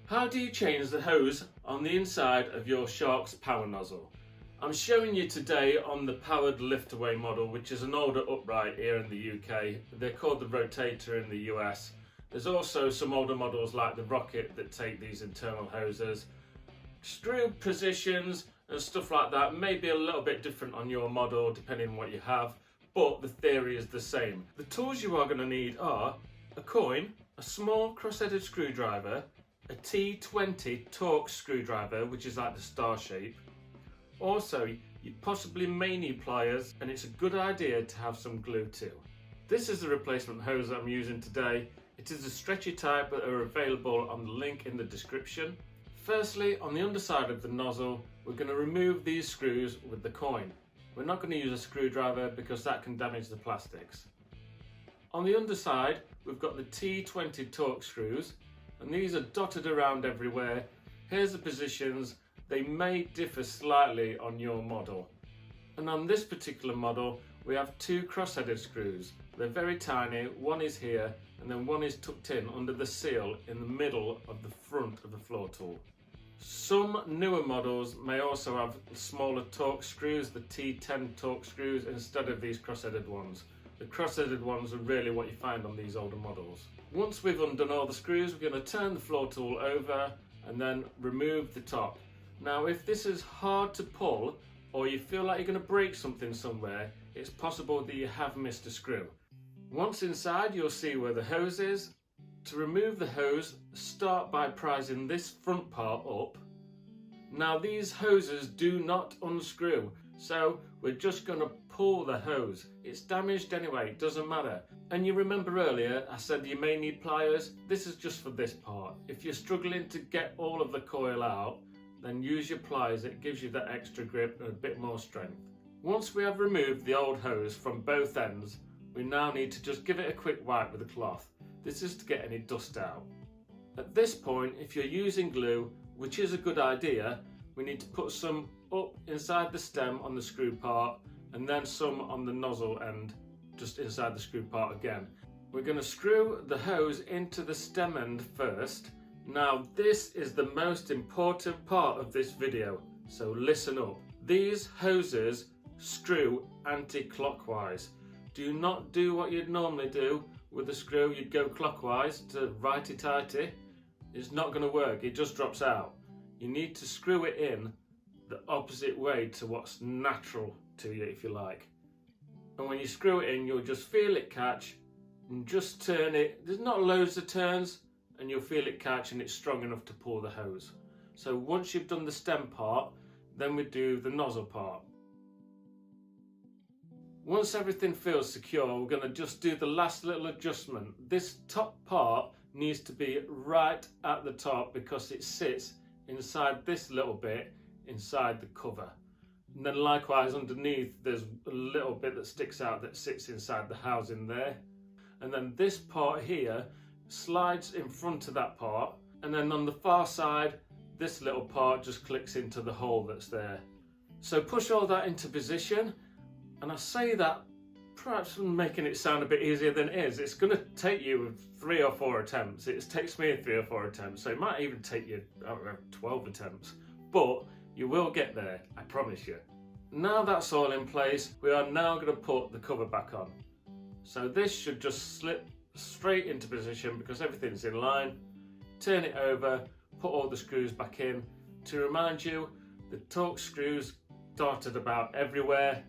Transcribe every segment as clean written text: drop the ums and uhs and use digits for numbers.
How do you change the hose on the inside of your Shark's Power Nozzle? I'm showing you today on the powered lift-away model, which is an older upright here in the UK. They're called the Rotator in the US. There's also some older models like the Rocket that take these internal hoses. Screw positions and stuff like that may be a little bit different on your model depending on what you have, but the theory is the same. The tools you are going to need are a coin, a small cross-headed screwdriver, a T20 Torx screwdriver, which is like the star shape. Also, you possibly may need pliers, and it's a good idea to have some glue too. This is the replacement hose that I'm using today. It is a stretchy type that are available on the link in the description. Firstly, on the underside of the nozzle, we're going to remove these screws with the coin. We're not going to use a screwdriver because that can damage the plastics. On the underside, we've got the T20 Torx screws, and these are dotted around everywhere. Here's the positions. They may differ slightly on your model. And on this particular model, we have two cross-headed screws. They're very tiny. One is here, and then one is tucked in under the seal in the middle of the front of the floor tool. Some newer models may also have smaller Torx screws, the T10 Torx screws, instead of these cross-headed ones. The cross-headed ones are really what you find on these older models. Once we've undone all the screws, we're going to turn the floor tool over and then remove the top. Now, if this is hard to pull or you feel like you're going to break something somewhere, it's possible that you have missed a screw. Once inside, you'll see where the hose is. To remove the hose, start by prising this front part up. Now, these hoses do not unscrew, so we're just going to pull the hose. It's damaged anyway, it doesn't matter. And you remember earlier I said you may need pliers. This is just for this part. If you're struggling to get all of the coil out, then use your pliers. It gives you that extra grip and a bit more strength. Once we have removed the old hose from both ends, we now need to just give it a quick wipe with a cloth. This is to get any dust out. At this point, if you're using glue, which is a good idea, we need to put some up inside the stem on the screw part and then some on the nozzle end just inside the screw part again. We're going to screw the hose into the stem end first. Now, this is the most important part of this video, so listen up. These hoses screw anti-clockwise. Do not do what you'd normally do with a screw. You'd go clockwise to righty-tighty. It's not going to work, it just drops out. You need to screw it in the opposite way to what's natural to you, if you like. And when you screw it in, you'll just feel it catch and just turn it. There's not loads of turns, and you'll feel it catch and it's strong enough to pull the hose. So once you've done the stem part, then we do the nozzle part. Once everything feels secure, we're going to just do the last little adjustment. This top part needs to be right at the top because it sits inside this little bit inside the cover. And then likewise underneath there's a little bit that sticks out that sits inside the housing there. And then this part here slides in front of that part, and then on the far side this little part just clicks into the hole that's there. So push all that into position, and I say that perhaps making it sound a bit easier than it is. It's going to take you 3 or 4 attempts. It takes me 3 or 4 attempts, so it might even take you, I don't know, 12 attempts, but you will get there, I promise you. Now that's all in place, we are now going to put the cover back on. So this should just slip straight into position because everything's in line. Turn it over, put all the screws back in. To remind you, the Torx screws darted about everywhere,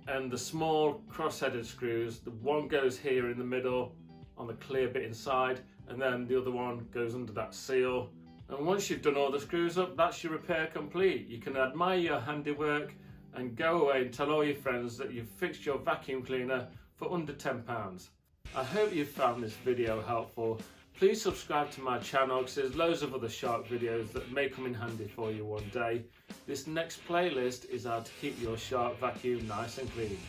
and the small cross-headed screws, the one goes here in the middle on the clear bit inside, and then the other one goes under that seal. And once you've done all the screws up, that's your repair complete. You can admire your handiwork and go away and tell all your friends that you've fixed your vacuum cleaner for under £10. I hope you found this video helpful. Please subscribe to my channel because there's loads of other Shark videos that may come in handy for you one day. This next playlist is how to keep your Shark vacuum nice and clean.